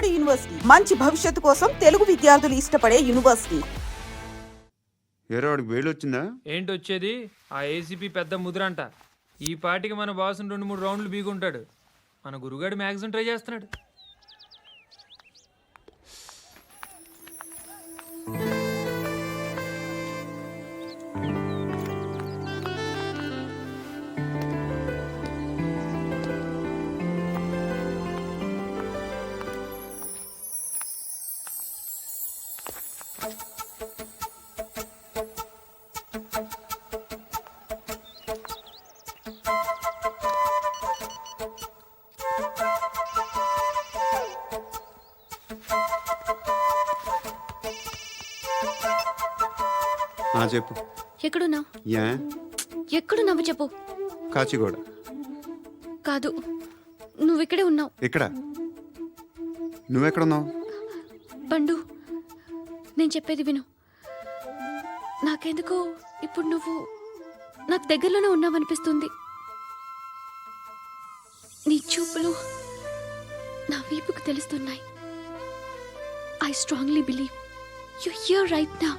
Kachiguda university మంచి భవిష్యత్తు కోసం తెలుగు విద్యార్థులు ఇష్టపడే యూనివర్సిటీ. వాడికి వేలు వచ్చిందా? ఏంటి వచ్చేది? ఆ ఏసీపీ పెద్ద ముద్రంట. ఈ పాటికి మన బాసుని 2-3 రౌండ్లు బీగుంటాడు. మన గురుగాడు మ్యాక్సిమం ట్రై చేస్తున్నాడు. చెప్పు. ఎక్కడున్నావు? యా ఎక్కడున్నావు చెప్పు. కాచిగూడ. కాదు, నువ్వు ఇక్కడే ఉన్నావు. ఇక్కడ నువ్వెక్కడున్నావు? పండు, నేను చెప్పేది విను. నాకెందుకో ఇప్పుడు నువ్వు నాకు దగ్గరలోనే ఉన్నావనిపిస్తుంది. నీ చూపులు నా వీపుకు తెలుస్తున్నాయి. I strongly believe you here right now.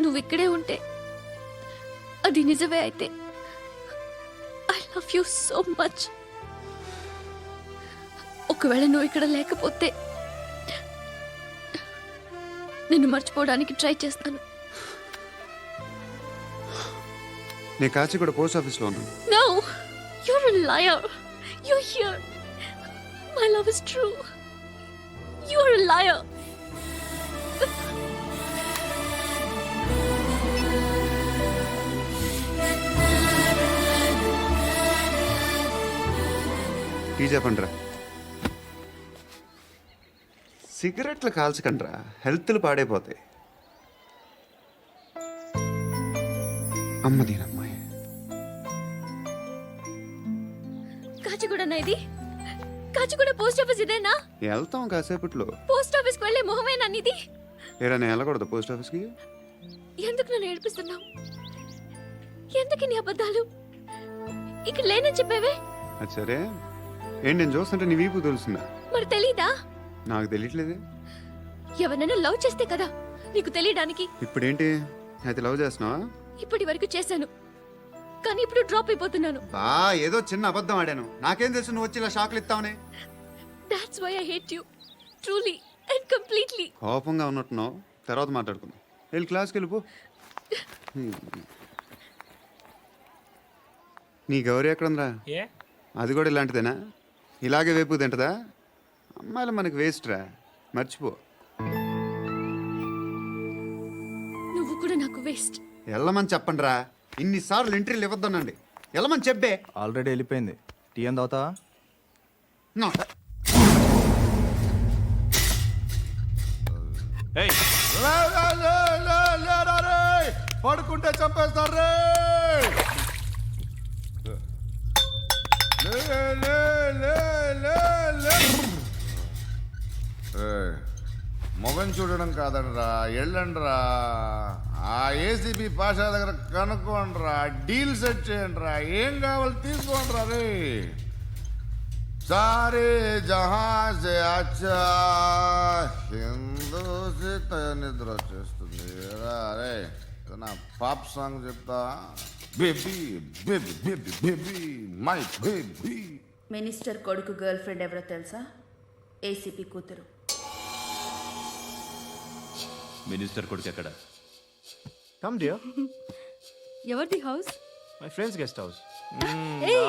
నువ్వు ఇక్కడే ఉంటే అది నిజమే అయితే I love you so much. ఒకవేళ నువ్వు ఇక్కడ లేకపోతే నిన్ను మర్చిపోవడానికి ట్రై చేస్తాను. నేను కాచిగూడ పోస్ట్ ఆఫీస్లో ఉన్నాను. No, you're a liar. You're here. My love is true. You're a liar. Tea చెప్పండిరా. సిగరెట్లు కాల్చకండ్రా, హెల్త్లు పాడైపోతాయి. అమ్మదీనమ్మాయి. కాచిగూడనా ఇది? కాచిగూడ పోస్ట్ ఆఫీస్ ఇదేనా? వెళ్తాం కాసేపట్లో. పోస్ట్ ఆఫీస్కి వెళ్ళే మొహమేనా నీది? ఏరా నేను వెళ్ళకూడదు పోస్ట్ ఆఫీస్కి? ఎందుకు నన్ను ఏడిపిస్తున్నావు? ఎందుకు నీ అబద్ధాలు? ఇక్కడ లేనని చెప్పేవే. అది సరే, ఏంటి నేను చూస్తుంటే నీ వీపు తెలుస్తుందా? మరి తెలీదా? నాకు తెలియట్లేదే. ఎవరైనా లవ్ చేస్తే కదా నీకు తెలియడానికి. ఇప్పుడేంటి అయితే లవ్ చేస్తున్నావా? ఇప్పటి వరకు చేశాను, కానీ ఇప్పుడు డ్రాప్ అయిపోతున్నాను. ఏదో చిన్న అబద్ధం ఆడాను. నాకేం తెలుసు నువ్వు వచ్చి ఇలా షాక్లు ఇస్తావని. That's why I hate you. Truly and completely. కోపంగా ఉన్నట్టున్నావు, తర్వాత మాట్లాడుకుందాం. వెళ్ళి క్లాస్కి వెళ్ళిపో. నీ గౌరీ ఎక్కడుందిరా? ఏ అది కూడా ఇలాంటిదేనా? ఇలాగే వేపు తింటదా? అమ్మాయిలు మనకి వేస్ట్ రా, మర్చిపో. నువ్వు కూడా నాకు వేస్ట్. వెళ్ళమని చెప్పండి రా. ఇన్నిసార్లు ఎంట్రీలు ఇవ్వద్దనండి. వెళ్ళమని చెప్పే. ఆల్రెడీ వెళ్ళిపోయింది. టీ అని తాగుతావా? పడుకుంటే చంపేస్తారు. మొగం చూడడం కాదండ్రా, వెళ్ళండ్రా. ఆ ఏసీపీ పాషా దగ్గర కనుక్కోండ్రా, డీల్ సెట్ చేయండిరా, ఏం కావాలి తీసుకోండిరా. రే సారే జహాజే అచ్చా హిందూ నిద్ర వచ్చేస్తుంది. రే నా పాప్ సాంగ్ చెప్తా. Baby baby baby baby my baby. Minister కొడుకు గర్ల్ ఫ్రెండ్ ఎవరో తెలుసా? ఏసీపీ కూతురు. మినిస్టర్ కొడుకు ఎక్కడ? Come dear. ఎవరిది house? My friends guest house.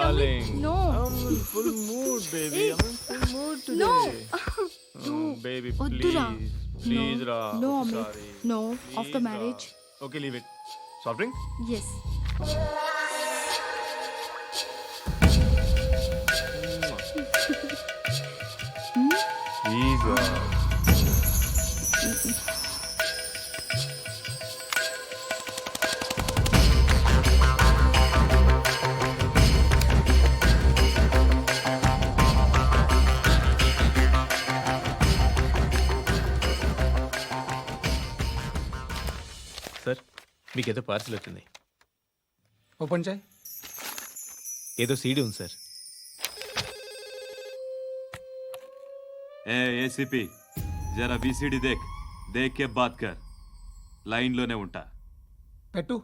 Darling, No. I'm in full mood, baby. I'm in full mood No. today. Baby, వద్దురా. please, ra. No, Sorry. No, Please, after ra. marriage. Okay, leave it. Soft drink? Yes. Please, ra. Sir, మీకేదో parcel వచ్చింది. Open చేయి. ఏదో CD ఉంది sir. ఏ ACP జరా VCD దేక్ కే బాత్ కర్ లైన్లోనే ఉంటా. పెట్టు.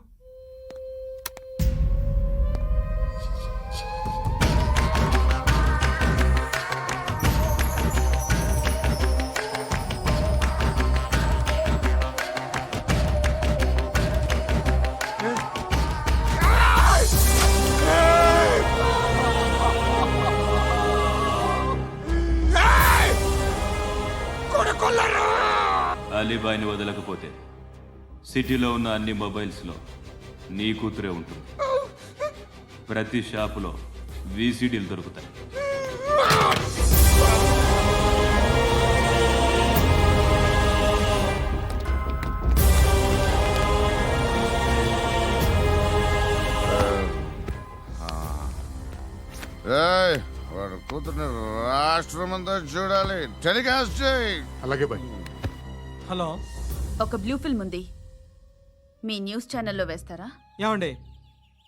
అలీబాయిని వదలకపోతే సిటీలో ఉన్న అన్ని మొబైల్స్లో నీ కూతురే ఉంటుంది. ప్రతి షాపులో వీసీడీలు దొరుకుతాయి. ఏయ్, వాడు కూతుర్ని రాష్ట్రమంతా చూడాలి. టెలికాస్ట్ చేయి. అలాగే బాయ్. హలో, ఒక బ్లూ ఫిల్మ్ ఉంది, మీ న్యూస్ ఛానల్లో వేస్తారా? ఏమండి?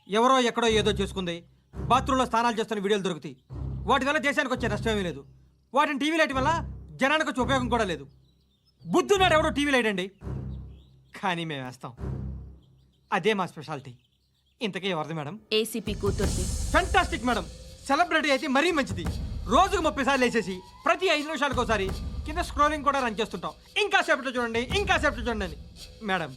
ఎవరో ఎక్కడో ఏదో చేసుకుంది, బాత్రూంలో స్నానాలు చేస్తున్న వీడియోలు దొరుకుతాయి. వాటి వల్ల దేశానికి వచ్చే నష్టమేమీ లేదు. వాటిని టీవీ లైట్ వల్ల జనానికి వచ్చే ఉపయోగం కూడా లేదు. బుద్ధున్నాడు ఎవడో టీవీ లైట్ అండి, కానీ మేము వేస్తాం. అదే మా స్పెషాలిటీ. ఇంతకీ ఎవరిది మేడం? ఏసీపీ కూతుర్ది. Fantastic madam. సెలబ్రిటీ అయితే మరీ మంచిది. రోజుకు 30 సార్లు వేసేసి ప్రతి 5 నిమిషాలకు ఒకసారి కింద స్క్రోలింగ్ కూడా రన్ చేస్తుంటాం. ఇంకా సేపట్లో చూడండి, ఇంకా సేపట్లో చూడండి అని. మేడం,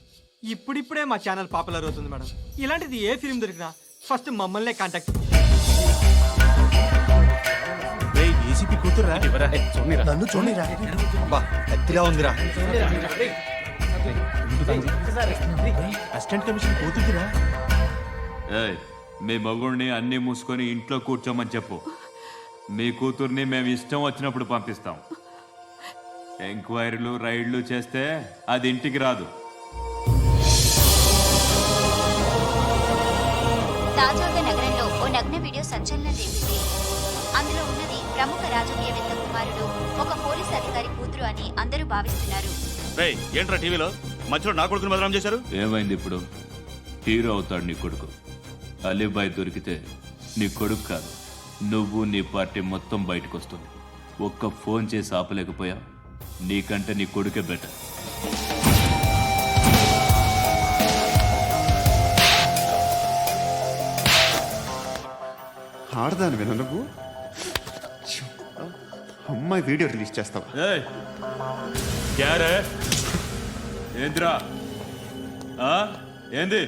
ఇప్పుడిప్పుడే మా ఛానల్ పాపులర్ అవుతుంది మేడం. ఇలాంటిది ఏ ఫిల్మ్ దొరికినా ఫస్ట్ మమ్మల్నే కాంటాక్ట్. ఏసీపీ కూతురా? నన్ను చూడరా? బా అత్తిగా ఉందిరా. అసిస్టెంట్ కమిషన్ కూతురురా? ఏయ్, మీ మగుడిని అన్నీ మూసుకొని ఇంట్లో కూర్చోమని చెప్పు. మీ కూతుర్ని మేము ఇష్టం వచ్చినప్పుడు పంపిస్తాం. ఎంక్వైరీలు రైడ్లు చేస్తే అది ఇంటికి రాదు. తాజాగా నగరంలో ఓ నగ్న వీడియో సంచలనం రేపింది. అందులో ఉన్నది ప్రముఖ రాజకీయవేత్త కుమారుడు, ఒక పోలీస్ అధికారి కూతురు అని అందరూ భావిస్తున్నారు. ఏంట్రా టీవీలో మధ్యలో నా కొడుకుని బదనాం చేశారు? ఏమైంది ఇప్పుడు? హీరో అవుతాడు నీ కొడుకు. అలీబాయ్ దొరికితే నీ కొడుకు కాదు, నువ్వు నీ పార్టీ మొత్తం బయటకు వస్తుంది. ఒక్క ఫోన్ చేసి ఆపలేకపోయా, నీకంటే నీ కొడుకే బెటర్. ఆడదాను విన నువ్వు. అమ్మాయి వీడియో రిలీజ్ చేస్తావా? ఏయ్, క్యారే ఏంద్రా? ఏంది?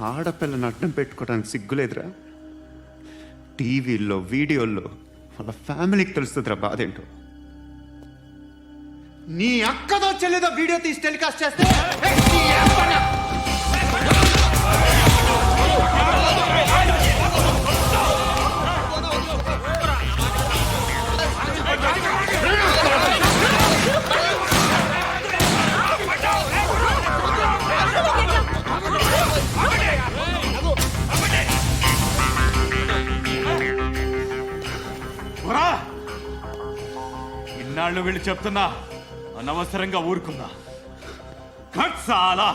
ఆడపిల్లని అడ్డం పెట్టుకోవడానికి సిగ్గులేదురా? టీవీల్లో వీడియోల్లో వాళ్ళ ఫ్యామిలీకి తెలుస్తుందిరా బాధేంటో. నీ అక్కదో చెల్లిదో వీడియో తీసి టెలికాస్ట్ చేస్తే ఇన్నాళ్ళు వీళ్ళు చెప్తున్నా అనవసరంగా ఊరుకుందా. చాలా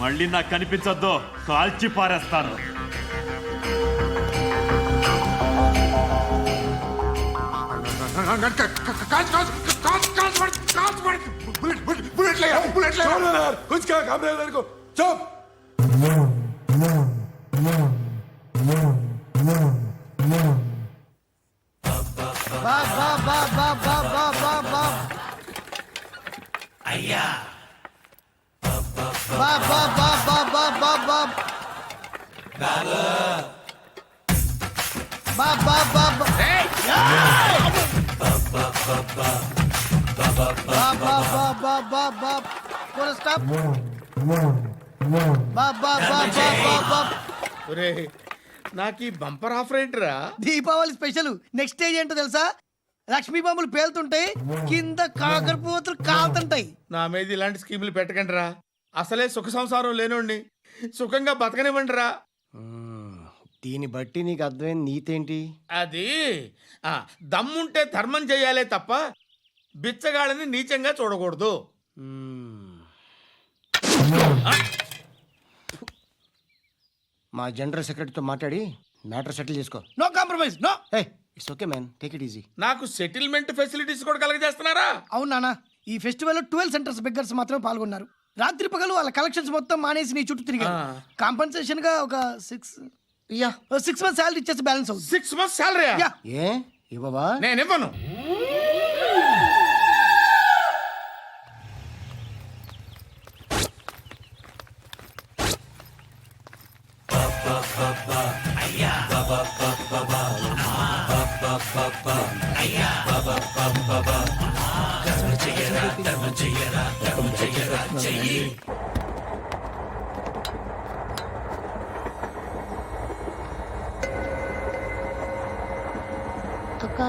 మళ్ళీ నాకు కనిపించొద్దు, కాల్చి పారేస్తాను. నాకు ఈ బంపర్ ఆఫర్ ఏంటిరా? దీపావళి స్పెషల్. నెక్స్ట్ స్టేజ్ ఏంటో తెలుసా? లక్ష్మీ బాంబులు పేలుతుంటాయి, కింద కాకరపోతులు కాలుతుంటాయి. నా మీద ఇలాంటి స్కీములు పెట్టకండి రా. అసలే సుఖ సంసారం లేనోడిని సుఖంగా బతకనివ్వండి రా. దీన్ని బట్టి నీకు అర్థమైన నీతేంటి? అది దమ్ముంటే ధర్మం చేయాలే తప్ప బిచ్చగాళ్ళని నీచంగా చూడకూడదు. మా జనరల్ సెక్రటరీతో మాట్లాడి మ్యాటర్ సెటిల్ చేసుకో. No compromise. No. It's okay man, take it easy. నాకు సెటిల్మెంట్ ఫెసిలిటీస్ కూడా కలగజేస్తున్నారా? అవును నాన్న, ఈ ఫెస్టివల్ 12 సెంటర్స్ బెగ్గర్స్ మాత్రమే పాల్గొన్నారు. రాత్రి పగలు వాళ్ళ కలెక్షన్స్ మొత్తం మానేసి నీ చుట్టూ తిరిగారు. కాంపన్సేషన్ గా ఒక 6 మంత్స్ శాలరీ ఇచ్చేసి బ్యాలెన్స్ అవుతుంది. 6 months salary? ఏ ఇవ్వవా? నేను ఇవ్వను. అక్క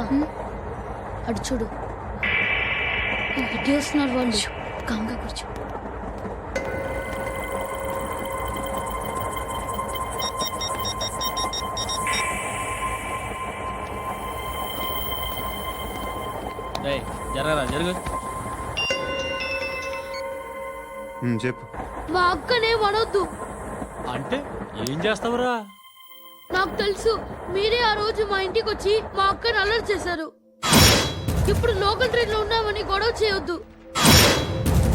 అడు చూడు, ఇటు వస్తున్నారు వాళ్ళు. కామ్గా కూర్చో. జరగరా జరుగు. చెప్పు. మా అక్కనే వడొద్దు. అంటే ఏం చేస్తావురా? నాకు తెలుసు, మీరే ఆ రోజు మా ఇంటికి వచ్చి మా అక్కని అలర్ట్ చేశారు. ఇప్పుడు లోకల్ ట్రైన్ లో ఉన్నామని గొడవ చేయొద్దు.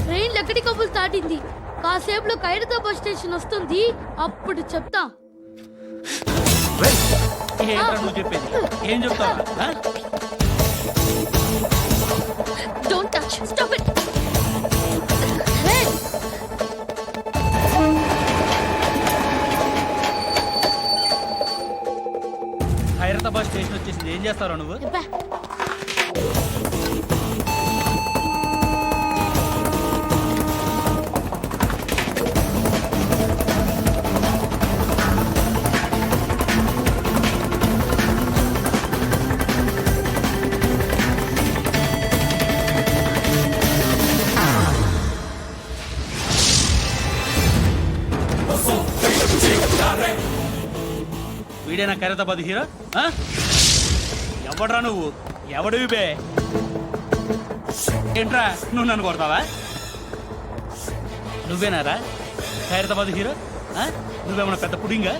ట్రైన్ లక్కడి కబుల్ దాటింది. కాసేపులో ఖైరతాబాద్ బస్ స్టేషన్ వస్తుంది, అప్పుడు చెప్తా. నువ్వు చెప్పేది ఏం చెప్తావా? Don't touch, stop it. Khairatabad station వచ్చేసింది, ఏం చేస్తావు నువ్వు? వీడేనా ఖైరతాబాద్ హీరో? ఎవడరా నువ్వు? ఎవడివి బే? ఏంట్రా నువ్వు నన్ను కొడతావా? నువ్వేనారా ఖైరతాబాద్ హీరో? నువ్వేమన్నా పెద్ద పుడింగా?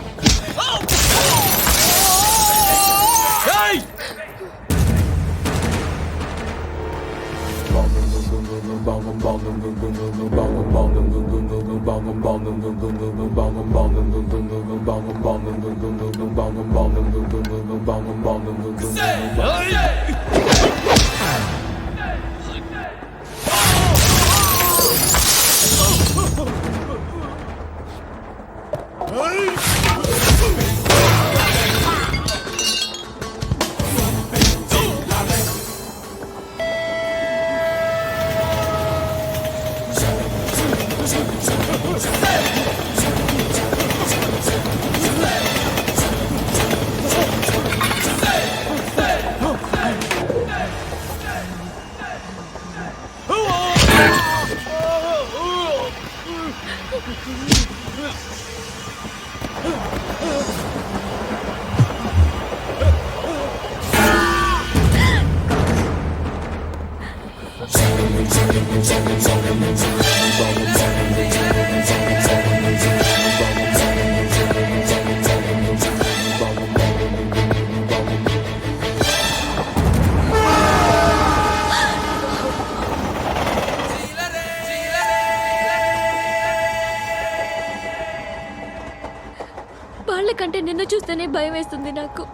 వాళ్ళకంటే నిన్ను చూస్తేనే భయం వేస్తుంది నాకు.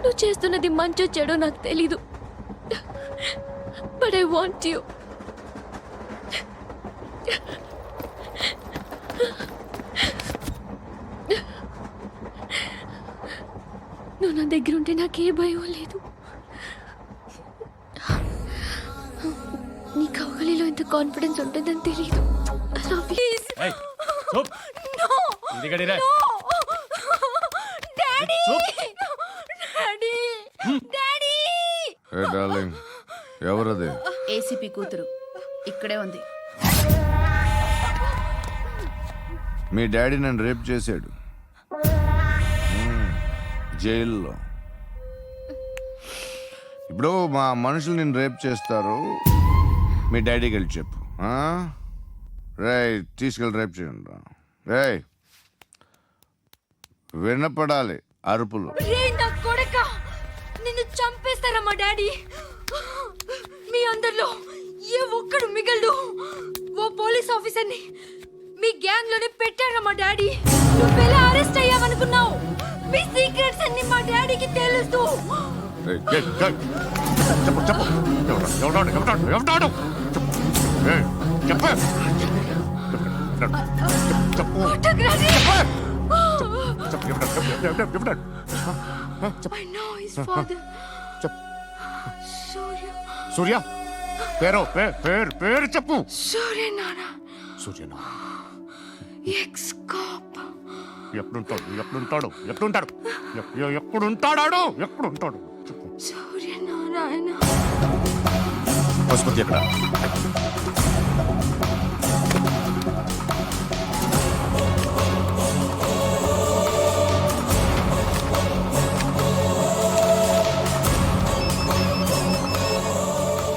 నువ్వు చేస్తున్నది మంచో చెడో నాకు తెలీదు, బట్ ఐ వాంట్ యూ. నువ్వు నా దగ్గర ఉంటే నాకే భయం లేదు. నీ కౌగలిలో ఎంత కాన్ఫిడెన్స్ ఉంటుందని తెలీదు. ఎవరది? ఏసీపీ కూతురు ఇక్కడే ఉంది. మీ డాడీ నన్ను రేప్ చేశాడు జైల్లో. ఇప్పుడు మా మనుషులు నిన్ను రేప్ చేస్తారు, మీ డాడీకి వెళ్ళి చెప్పు. రేయ్ తీసుకెళ్ళి రేప్ చేయండి. రేయ్ వినపడాలి అరుపులు. చేస్తారా మా డాడీ? మీ అందరిలో ఏ ఒక్కడు మిగలడు. ఓ పోలీస్ ఆఫీసర్ని మీ గ్యాంగ్ లోనే పెట్టారా మా డాడీ? నువ్వెలా అరెస్ట్ అయ్యావనుకున్నావు? మీ సీక్రెట్స్ అన్ని మా డాడీకి తెలుసు. చెప్పు చెప్పు ఎవడాడు Autography. I know his father. Surya. సూర్య పేరు చెప్పు. Surya Nana. సూర్యనా Ex-cop. ఎప్పుడుంటాడు చెప్పు. Surya Narayana. పశుపతి ఎక్కడ?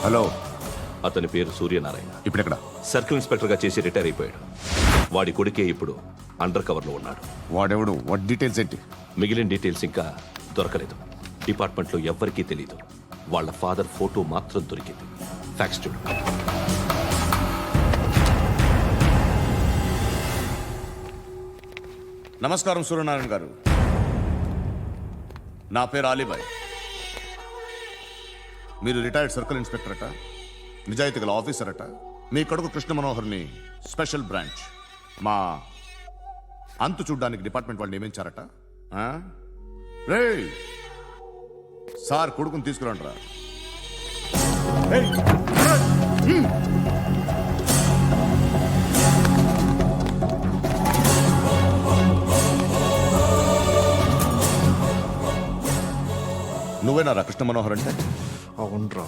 హలో, అతని పేరు సూర్యనారాయణ. ఇప్పుడెక్కడ? సర్కిల్ ఇన్స్పెక్టర్ గా చేసి రిటైర్ అయిపోయాడు. వాడి కొడుకే ఇప్పుడు అండర్ కవర్ లో ఉన్నాడు. వాడెవడు? వాడి డీటెయిల్స్ ఏంటి? మిగిలిన డీటెయిల్స్ ఇంకా దొరకలేదు. డిపార్ట్మెంట్ లో ఎవ్వరికీ తెలియదు. వాళ్ళ ఫాదర్ ఫోటో మాత్రం దొరికింది. ఫ్యాక్స్ చూడు. నమస్కారం సూర్యనారాయణ గారు. నా పేరు అలీబాయ్. మీరు రిటైర్డ్ సర్కిల్ ఇన్స్పెక్టర్ అట, నిజాయితీ గల ఆఫీసర్ అట. మీ కొడుకు కృష్ణ మనోహర్ని స్పెషల్ బ్రాంచ్ మా అంతు చూడ్డానికి డిపార్ట్మెంట్ వాళ్ళు నియమించారట. రే సార్, కొడుకుని తీసుకురండి రా. నువ్వేనారా కృష్ణ మనోహర్ అంటే? అవునరా,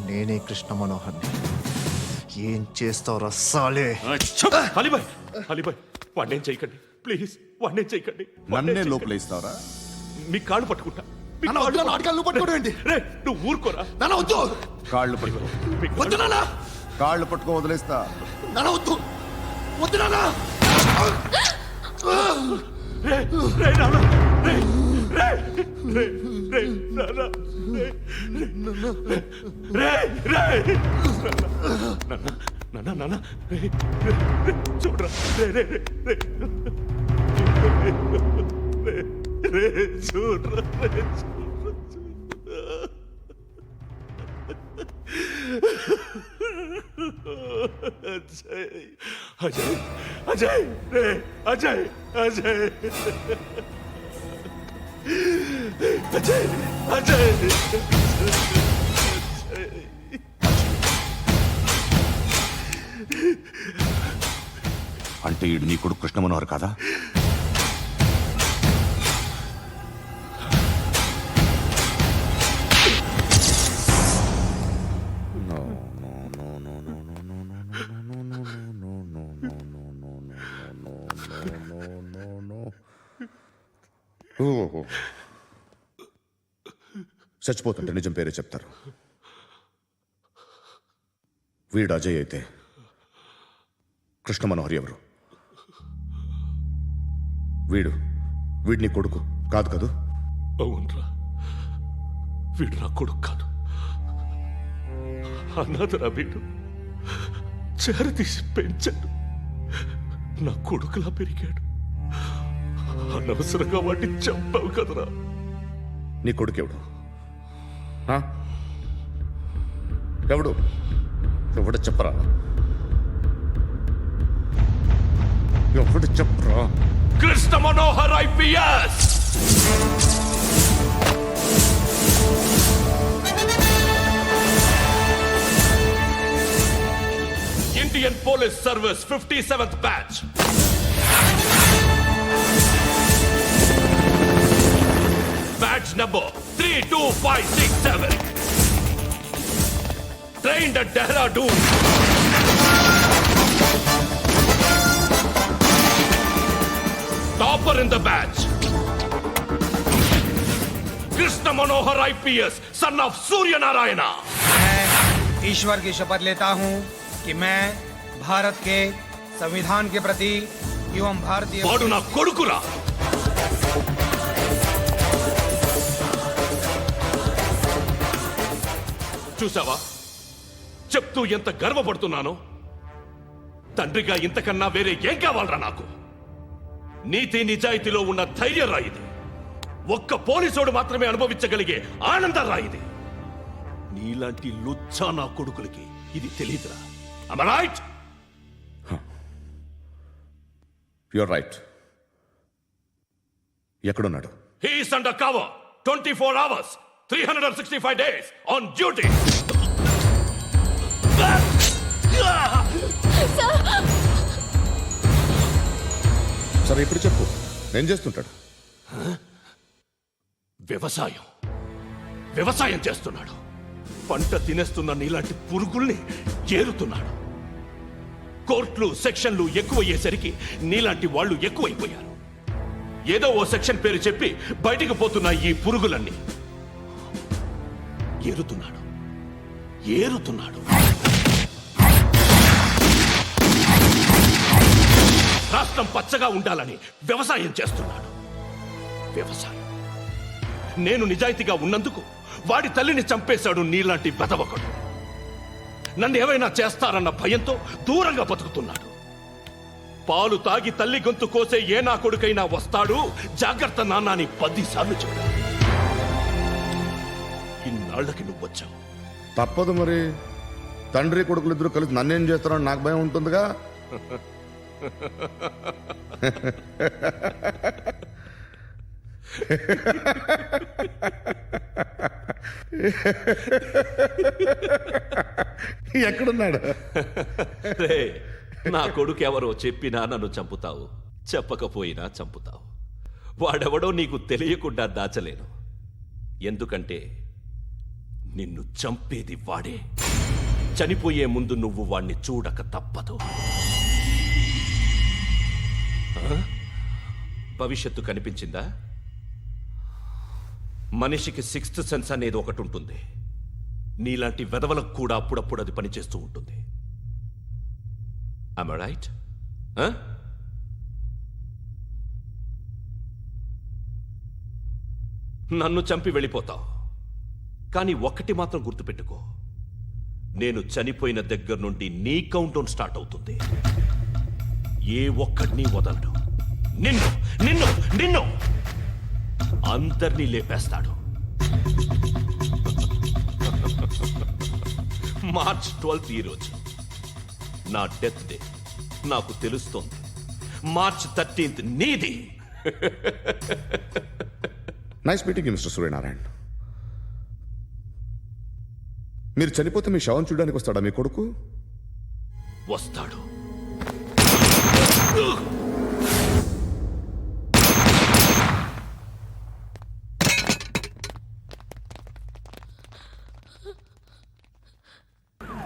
నేనే కృష్ణ మనోహర్ని. ఏం చేస్తావురా సాలే? అలీబాయ్, వాడినేం చేయకండి ప్లీజ్, వాడినేం చేయకండి. నన్నే లోపల ఇస్తావరా? మీ కాళ్ళు పట్టుకుంటా. నువ్వు ఊరుకోరా. కాళ్ళు పట్టుకో. కాళ్ళు పట్టుకో వదిలేస్తా. చూడరా, చూడరా. అజయ్ అజయ్ అజయ్ అజయ్ అజయ్ అజయ్ అంటే ఈడు నీ కొడుకు కృష్ణ మనోహర్ కాదా? చచ్చిపోతుంటే నిజం పేరే చెప్తారు. వీడు అజయ్ అయితే కృష్ణ మనోహర్ ఎవరు? వీడిని కొడుకు కాదు కదూ? అవునరా, వీడు నా కొడుకు కాదు. అన్నదరా వీడు. చేరతీసి పెంచాడు. నా కొడుకులా పెరిగాడు. అనవసరంగా వాడిని చంపావు కదరా. నీ కొడుకెవడు? ఎవడు? ఎవడు చెప్పరా? ఎవడు చెప్పరా? Krishna Manohar IPS. Indian police service 57th batch. Badge number 32567. Trained at Dehradun. Topper in the batch. Krishna Manohar IPS, son of Surya Narayana. मैं ईश्वर की शपथ लेता हूँ कि मैं भारत के संविधान के प्रति एवं भारतीय वाडु ना कोडुकुरा. చూసావా చెప్తూ ఎంత గర్వపడుతున్నానో. తండ్రిగా ఇంతకన్నా వేరే ఏం కావాలరా నాకు? నీతి నిజాయితీలో ఉన్న ధైర్యం రా ఇది. ఒక్క పోలీసోడు మాత్రమే అనుభవించగలిగే ఆనందం రా ఇది. నీలాంటి లుచ్చా నా కొడుకులకి ఇది తెలీదురా. Am I right? You're right. ఎక్కడున్నాడు? He is under cover 24 hours 365 days on duty. సరే ఇప్పుడు చెప్పు, ఏం చేస్తుంటాడు? వ్యవసాయం చేస్తున్నాడు. పంట తినేస్తున్న నీలాంటి పురుగుల్ని ఏరుతున్నాడు. కోర్టులు సెక్షన్లు ఎక్కువయ్యేసరికి నీలాంటి వాళ్ళు ఎక్కువైపోయారు. ఏదో ఓ సెక్షన్ పేరు చెప్పి బయటికి పోతున్న ఈ పురుగులన్నీ ఏరుతున్నాడు. రాష్ట్రం పచ్చగా ఉండాలని వ్యవసాయం చేస్తున్నాడు. నేను నిజాయితీగా ఉన్నందుకు వాడి తల్లిని చంపేశాడు నీలాంటి వెధవకుడు. నన్ను ఏమైనా చేస్తారన్న భయంతో దూరంగా బతుకుతున్నాడు. పాలు తాగి తల్లి గొంతు కోసే ఏ నా కొడుకైనా వస్తాడు, జాగ్రత్త నాన్న అని 10 సార్లు చెప్పాడు. ఇన్నాళ్ళకి నువ్వు వచ్చావు. తప్పదు మరి. తండ్రి కొడుకులు ఇద్దరు కలిసి నన్నేం చేస్తారని నాకు భయం ఉంటుందిగా. ఎక్కడున్నాడు? నా కొడుకు ఎవరో చెప్పినా నన్ను చంపుతావు, చెప్పకపోయినా చంపుతావు. వాడెవడో నీకు తెలియకుండా దాచలేను. ఎందుకంటే నిన్ను చంపేది వాడే. చనిపోయే ముందు నువ్వు వాణ్ణి చూడక తప్పదు. భవిష్యత్తు కనిపించిందా? మనిషికి 6th సెన్స్ అనేది ఒకటి ఉంటుంది. నీలాంటి వెధవలకు కూడా అప్పుడప్పుడు అది పనిచేస్తూ ఉంటుంది. Am I right? నన్ను చంపి వెళ్ళిపోతావు. కానీ ఒక్కటి మాత్రం గుర్తుపెట్టుకో, నేను చనిపోయిన దగ్గర నుండి నీ కౌంటౌన్ స్టార్ట్ అవుతుంది. ఏ ఒక్కడిని వదలడు. నిన్ను అందరినీ లేపేస్తాడు. మార్చ్ 12th ఈ రోజు నా డెత్ డే. నాకు తెలుస్తోంది మార్చ్ 13th నీది. Nice meeting mister Suryanarayana. మీరు చనిపోతే మీ శవం చూడడానికి వస్తాడా మీ కొడుకు? వస్తాడు.